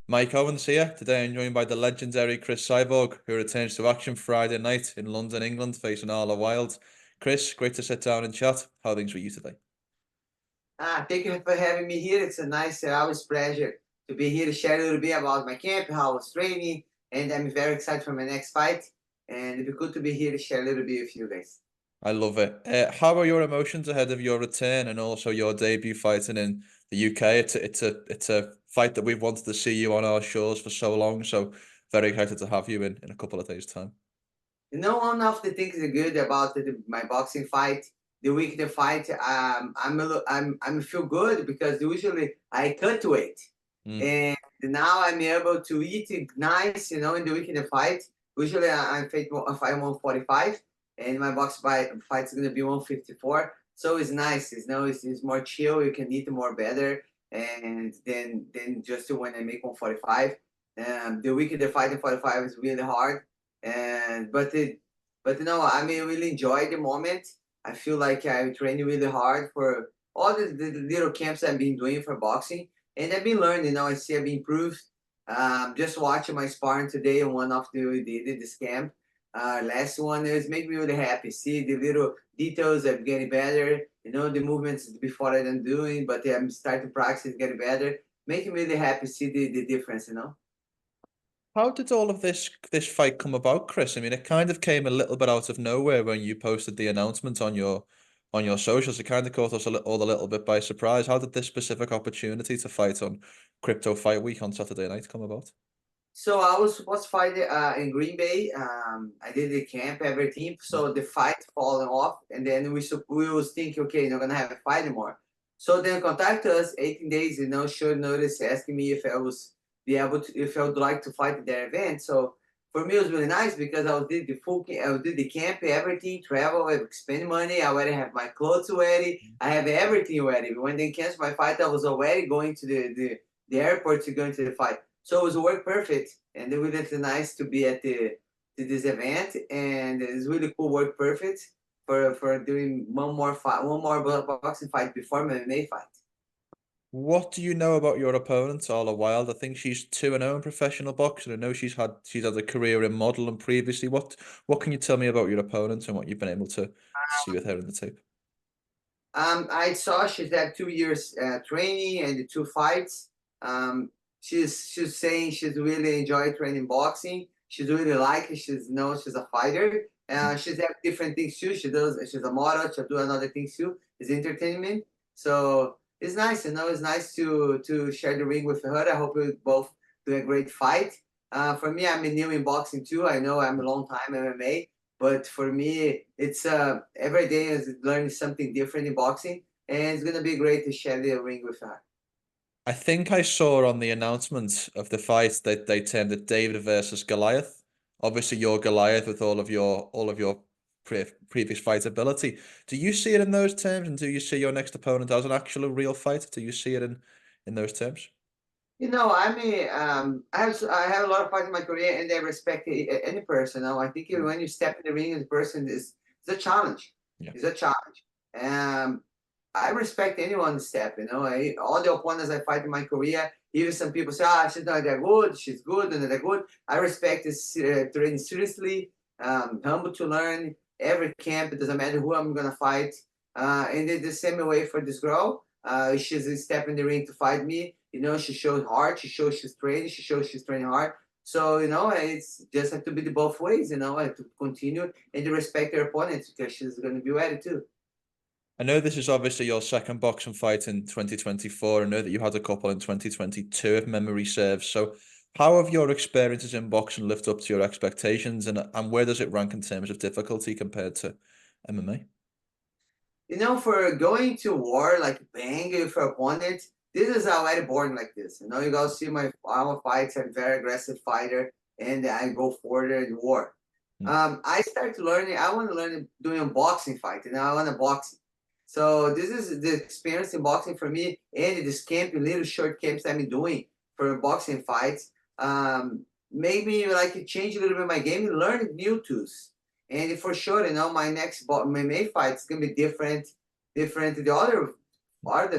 Mike Owens here. Today I'm joined by the legendary Cris Cyborg, who returns to action Friday night in London, England, facing Aria Wild. Chris, great to sit down and chat. How are things with you today? Thank you for having me here. It's a nice, always pleasure to be here to share a little bit about my camp, how I was training, and I'm very excited for my next fight. And it'd be good to be here to share a little bit with you guys. I love it. How are your emotions ahead of your return and also your debut fighting in the UK? It's a fight that we've wanted to see you on our shores for so long. So very excited to have you in a couple of days' time. One of the things that good about my boxing fight, the week the fight, I'm feel good because usually I cut weight, Mm. and now I'm able to eat nice, in the week in the fight. Usually I'm fight 145, and my fight's gonna be 154. So it's nice. It's more chill. You can eat more better, and then just when I make 145. The week of the fight in 45 is really hard, and I mean, really enjoy the moment. I feel like I'm training really hard for all the little camps I've been doing for boxing, and I've been learning. I see I've improved. Just watching my sparring today on one of this camp. Last one is making me really happy. See the little details are getting better. The movements before I didn't doing, but I'm starting to practice getting better. Making me really happy. See the difference. How did all of this fight come about, Chris? I mean, it kind of came a little bit out of nowhere when you posted the announcement on your socials. It kind of caught us all a little bit by surprise. How did this specific opportunity to fight on Crypto Fight Week on Saturday night come about? So I was supposed to fight in Green Bay. I did the camp, everything. So the fight falling off, and then we was thinking, okay, not gonna have a fight anymore. So then contact us 18 days, short notice, asking me if I was be able to, if I would like to fight at their event. So for me, it was really nice because did the full, I did the camp, everything, travel, I spend money. I already have my clothes ready. I have everything ready. When they canceled my fight, I was already going to the airport to go into the fight. So it was work perfect, and it was really nice to be at to this event, and it's really cool work perfect for doing one more boxing fight before my MMA fight. What do you know about your opponent, Arla Wild? I think she's 2-0 in professional boxing. I know she's had a career in modeling previously. What can you tell me about your opponent and what you've been able to see with her in the tape? I saw she's had 2 years training and the two fights. She's saying she's really enjoyed training boxing. She's really like it. She's a fighter. She's had different things too. She's a model. She'll do another things too. It's entertainment. So it's nice. It's nice to share the ring with her. I hope we both do a great fight. For me, I'm new in boxing too. I know I'm a long time MMA, but for me, it's every day is learning something different in boxing, and it's gonna be great to share the ring with her. I think I saw on the announcement of the fight that they termed it David versus Goliath. Obviously, you're Goliath with all of your previous fight ability. Do you see it in those terms, and do you see your next opponent as an actual real fight? Do you see it in those terms? I mean, I have a lot of fights in my career, and I respect any person. I think Mm. when you step in the ring as a person, is it's a challenge. Yeah. It's a challenge. I respect anyone's step. All the opponents I fight in my career, even some people say, she's not that good, she's good, and that good. I respect this training seriously, humble to learn. Every camp, it doesn't matter who I'm gonna fight. And it's the same way for this girl. She's a step in the ring to fight me. She shows heart. She shows she's training. She shows she's training hard. So it's just have to be the both ways. I have to continue and to respect her opponents because she's going to be ready too. I know this is obviously your second boxing fight in 2024. I know that you had a couple in 2022, if memory serves. So, how have your experiences in boxing lived up to your expectations, and where does it rank in terms of difficulty compared to MMA? For going to war like bang with your opponent, this is already born like this. You gotta see my fights. I'm a very aggressive fighter, and I go further in war. Mm. I started learning. I want to learn doing a boxing fight, and I want to box. So this is the experience in boxing for me, and this camp, little short camps I've been doing for boxing fights. Made me like change a little bit my game and learn new tools. And for sure, my next MMA fight is gonna be different to the other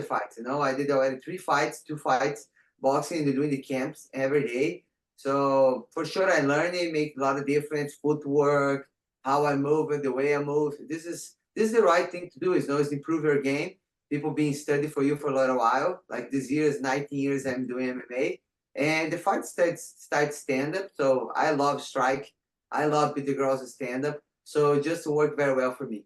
fights. I did already 3 fights, 2 fights. boxing and doing the camps every day. So for sure, I learned it, make a lot of difference, footwork, how I move, and the way I move. This is the right thing to do. Is improve your game. People being study for you for a little while. Like this year is 19 years I'm doing MMA, and the fight starts stand up. So I love strike. I love beat the girls stand up. So just worked very well for me.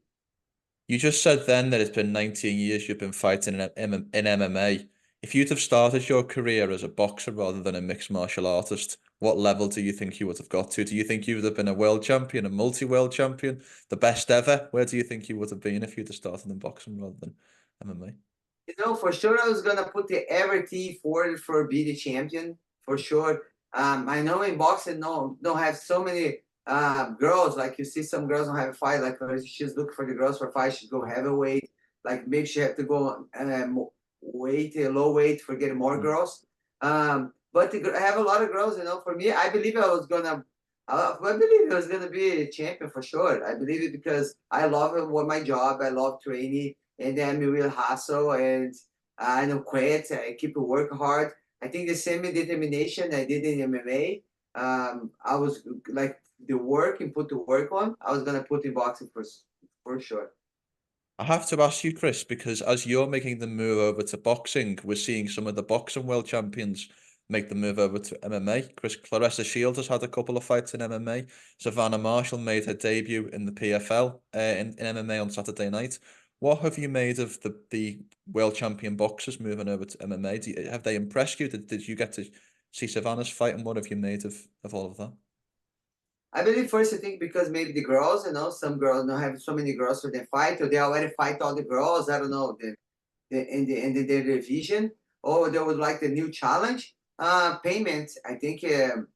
You just said then that it's been 19 years you've been fighting in MMA. If you'd have started your career as a boxer rather than a mixed martial artist, what level do you think you would have got to? Do you think you would have been a world champion, a multi-world champion, the best ever? Where do you think you would have been if you'd have started in boxing rather than MMA? For sure, I was gonna put the everything forward for be the champion for sure. I know in boxing, no, don't have so many girls. Like you see, some girls don't have a fight. Like she's looking for the girls for fight. She go heavyweight. Like maybe she have to go weight, low weight for getting more Mm. girls. But I have a lot of girls. For me, I believe I was gonna. I believe I was gonna be a champion for sure. I believe it because I love it. What my job. I love training and then we will hustle and I don't quit. I keep work hard. I think the same determination I did in MMA. I was like the work and put the work on. I was gonna put in boxing for sure. I have to ask you, Chris, because as you're making the move over to boxing, we're seeing some of the boxing world champions make the move over to MMA. Claressa Shields has had a couple of fights in MMA. Savannah Marshall made her debut in the PFL in MMA on Saturday night. What have you made of the world champion boxers moving over to MMA? Have they impressed you? Did you get to see Savannah's fight, and what have you made of all of that? I believe first I think because maybe the girls, some girls don't have so many girls for their fight, or they already fight all the girls. I don't know in their division, or they would like the new challenge. Payments. I think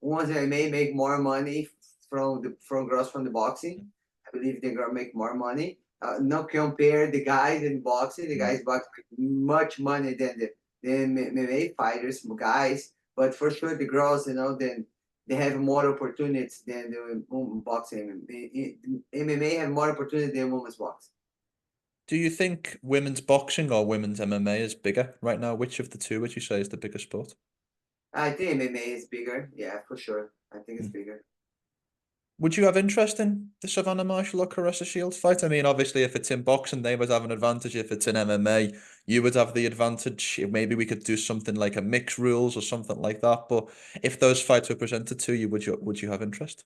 once they may make more money from girls from the boxing. I believe they're gonna make more money. Not compare the guys in boxing. The guys box make much money than the MMA fighters, guys. But for sure, the girls, then they have more opportunities than the boxing. MMA have more opportunity than women's boxing. Do you think women's boxing or women's MMA is bigger right now? Which of the two would you say is the bigger sport? I think MMA is bigger. Yeah, for sure. I think it's Hmm. bigger. Would you have interest in the Savannah Marshall or Claressa Shields fight? I mean, obviously, if it's in boxing, they would have an advantage. If it's in MMA, you would have the advantage. Maybe we could do something like a mixed rules or something like that. But if those fights were presented to you, would you have interest?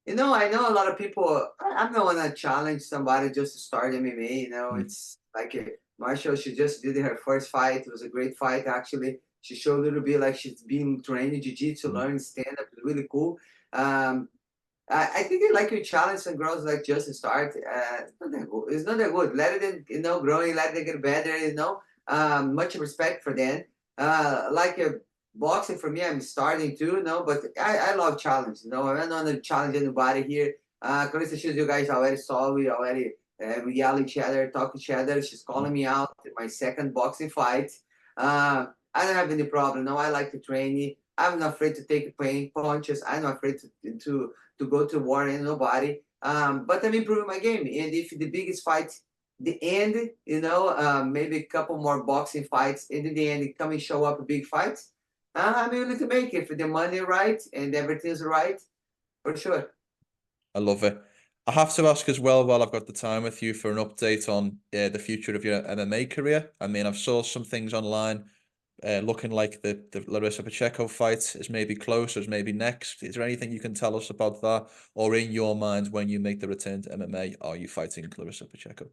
I know a lot of people. I'm not gonna challenge somebody just to start MMA. Mm, It's like Marshall. She just did her first fight. It was a great fight, actually. She showed a little bit like she's been training jiu-jitsu, mm. learn stand up. It's really cool. Um, I think they like you challenge some girls like just to start. It's not that good. It's not that good. Let them, growing, let them get better. Much respect for them. Like boxing for me, I'm starting too, but I love challenge. I'm not gonna challenge anybody here. Clarissa Shields, you guys already saw. We already we yell each other, talk each other. She's calling me out in my second boxing fight. I don't have any problem. No, I like to train. I'm not afraid to take pain punches. I'm not afraid to go to war and nobody. But I'm improving my game. And if the biggest fight, the end, maybe a couple more boxing fights, and in the end, come and show up a big fight, I'm willing to make it for the money right and everything's right, for sure. I love it. I have to ask as well, while I've got the time with you, for an update on the future of your MMA career. I mean, I've saw some things online looking like the Larissa Pacheco fight is maybe close or is maybe next. Is there anything you can tell us about that? Or in your mind, when you make the return to MMA, are you fighting Larissa Pacheco?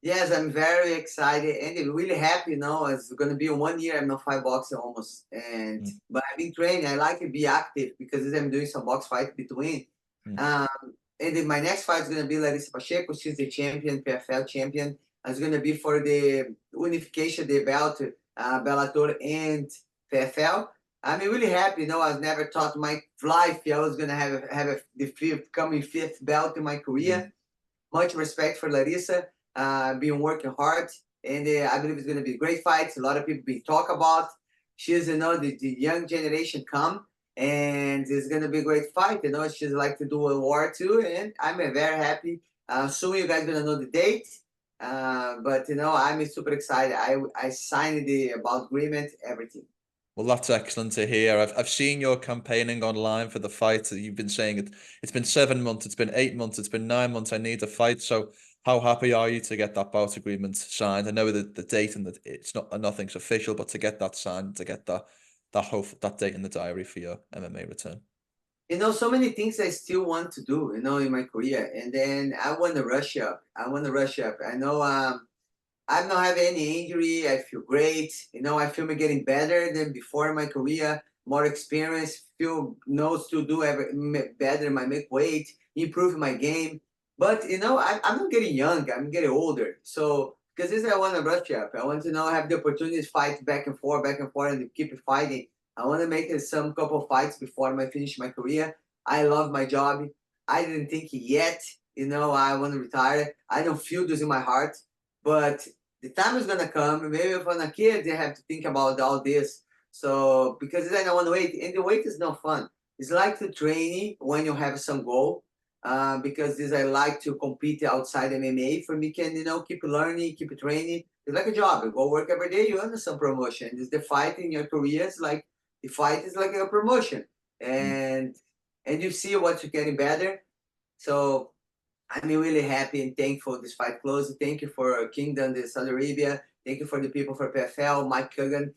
Yes, I'm very excited and really happy. It's gonna be 1 year. I'm not fight boxing almost, and Mm, but I've been training. I like to be active because I'm doing some box fight between. mm, Um, and then my next fight is gonna be Larissa Pacheco. She's the champion, PFL champion. It's gonna be for the unification, the belt, Bellator and PFL. I'm really happy. I never thought my life I was gonna the fifth belt in my mm. career. Much respect for Larissa, been working hard, and I believe it's going to be great fights. A lot of people be talk about. She's, the young generation come, and it's going to be a great fight. She's like to do a war too, and I'm very happy. Soon you guys gonna know the date, But you know, I'm super excited. I signed the about agreement, everything. Well, that's excellent to hear. I've seen your campaigning online for the fight. You've been saying it's been 7 months, it's been 8 months, it's been 9 months. I need a fight. So how happy are you to get that bout agreement signed? I know the date and that it's not nothing's official, but to get that signed, to get that date in the diary for your MMA return. You know, so many things I still want to do, you know, in my career. And then I want to rush up. I want to rush up. I know I'm not having any injury. I feel great. You know, I feel me getting better than before in my career, more experience, feel knows to do better, my make weight, improve my game. But you know, I'm not getting young. I'm getting older. So because this I want to rush up. I want to know have the opportunity to fight back and forth, and keep fighting. I want to make some couple of fights before I finish my career. I love my job. I didn't think yet. You know, I want to retire. I don't feel this in my heart, but the time is gonna come. Maybe for a kid, they have to think about all this. So because I don't want to wait, and the wait is not fun. It's like to training when you have some goal. Because this I like to compete outside MMA. For me, can you know keep learning, keep training. It's like a job. You go work every day. You earn some promotion. It's the fight in your career. It's like the fight is like a promotion, Mm. and you see what you're getting better. So I'm really happy and thankful this fight closed. Thank you for Kingdom, the Saudi Arabia. Thank you for the people for PFL, Mike Owens,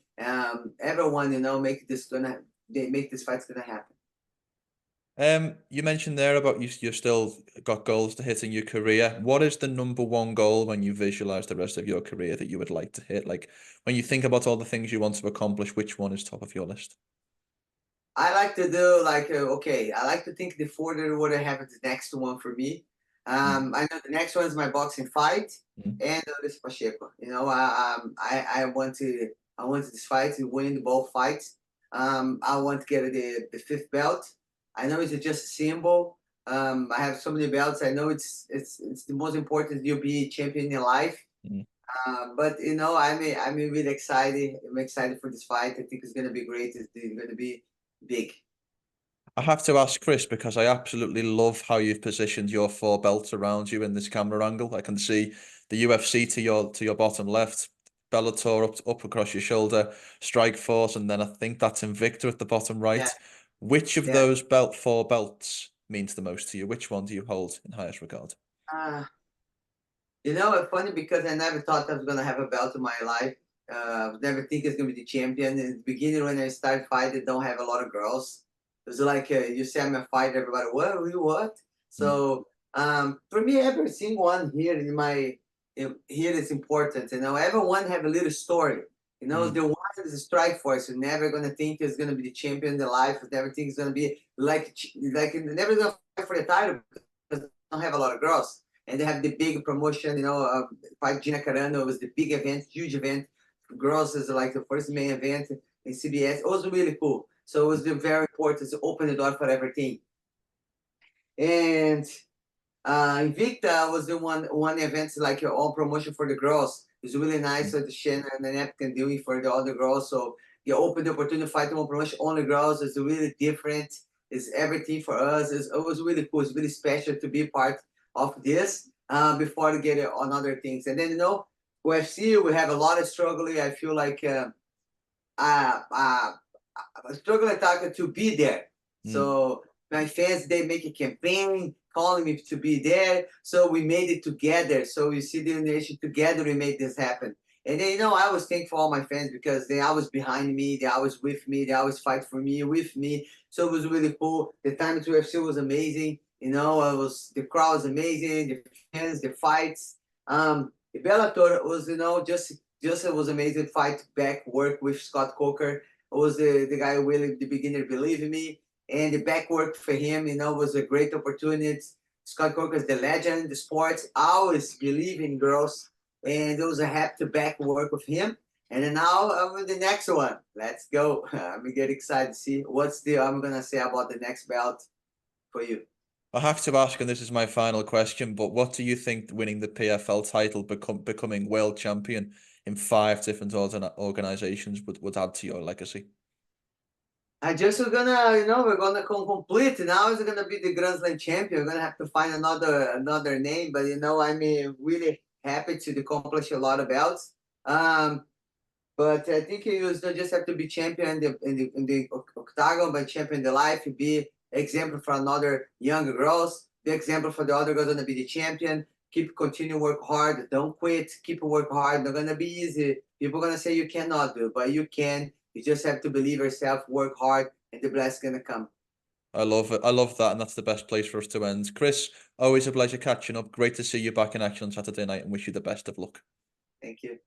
everyone. You know, they make this fight's gonna happen. You mentioned there about you've still got goals to hit in your career. What is the number one goal when you visualize the rest of your career that you would like to hit? Like when you think about all the things you want to accomplish, which one is top of your list? I like to do like okay. I like to think the further what I have the next one for me. Mm, I know the next one is my boxing fight mm, and Larissa Pacheco. You know, I want this fight to win both fights. I want to get the fifth belt. I know it's just a symbol. I have so many belts. I know it's the most important you'll be champion in life. mm. But you know, I'm really excited. I'm excited for this fight. I think it's gonna be great. It's gonna be big. I have to ask Chris because I absolutely love how you've positioned your four belts around you in this camera angle. I can see the UFC to your bottom left, Bellator up across your shoulder, Strikeforce, and then I think that's Invicta at the bottom Yeah, right. Which of yeah. those four belts means the most to you? Which one do you hold in highest regard? Uh, you know, it's funny because I never thought I was gonna have a belt in my life. Never think it's gonna be the champion. In the beginning, when I started fighting, don't have a lot of girls. It was like you say I'm a fighter, everybody, what? Really, what? Mm, So for me, every single one here in my here is important. You know, everyone have a little story. You know, mm, the one is a strike force. You're never gonna think is gonna be the champion in the life. Never think it's gonna be like never gonna fight for the title because they don't have a lot of girls and they have the big promotion. You know, fight Gina Carano was the big event, huge event. Girls is like the first main event in CBS. It was really cool. So it was very important to open the door for everything. And Invicta was the one event like all promotion for the girls. It's really nice mm. what the Shannon and the Napkin doing for the other girls. So you open the opportunity to fight one promotion only girls. It's really different. It's everything for us. It was really cool. It's really special to be part of this before to get on other things. And then you know, UFC we have a lot of struggling. I feel like uh, uh, struggling to be there. Mm. So my fans they make a campaign calling me to be there. So we made it together. So you see the nation together. We made this happen. And then you know I was thankful for all my fans because they always behind me. They always with me. They always fight for me with me. So it was really cool. The time at UFC was amazing. You know, it was the crowd was amazing. The fans, the fights. The Bellator was just it was amazing fight back work with Scott Coker was the guy who really the beginner believe in me and the back work for him you know was a great opportunity. Scott Coker is the legend in the sports. I always believe in girls and it was a happy to back work with him. And then now with the next one, let's go. I'm gonna get excited to see what's the I'm gonna say about the next belt for you. I have to ask, and this is my final question, but what do you think winning the PFL title, becoming world champion in five different organizations would add to your legacy? I just we're gonna, you know, we're gonna complete. Now it's gonna be the Grand Slam champion. We're gonna have to find another name, but you know, I mean, really happy to accomplish a lot of belts. But I think you don't just have to be champion in the octagon, but champion the life. Be example for another younger girls. Be example for the other girls gonna be the champion. Continue work hard. Don't quit. Keep work hard. Not gonna be easy. People gonna say you cannot do, but you can. You just have to believe yourself, work hard, and the blessing gonna come. I love it. I love that, and that's the best place for us to end. Cris, always a pleasure catching up. Great to see you back in action on Saturday night, and wish you the best of luck. Thank you.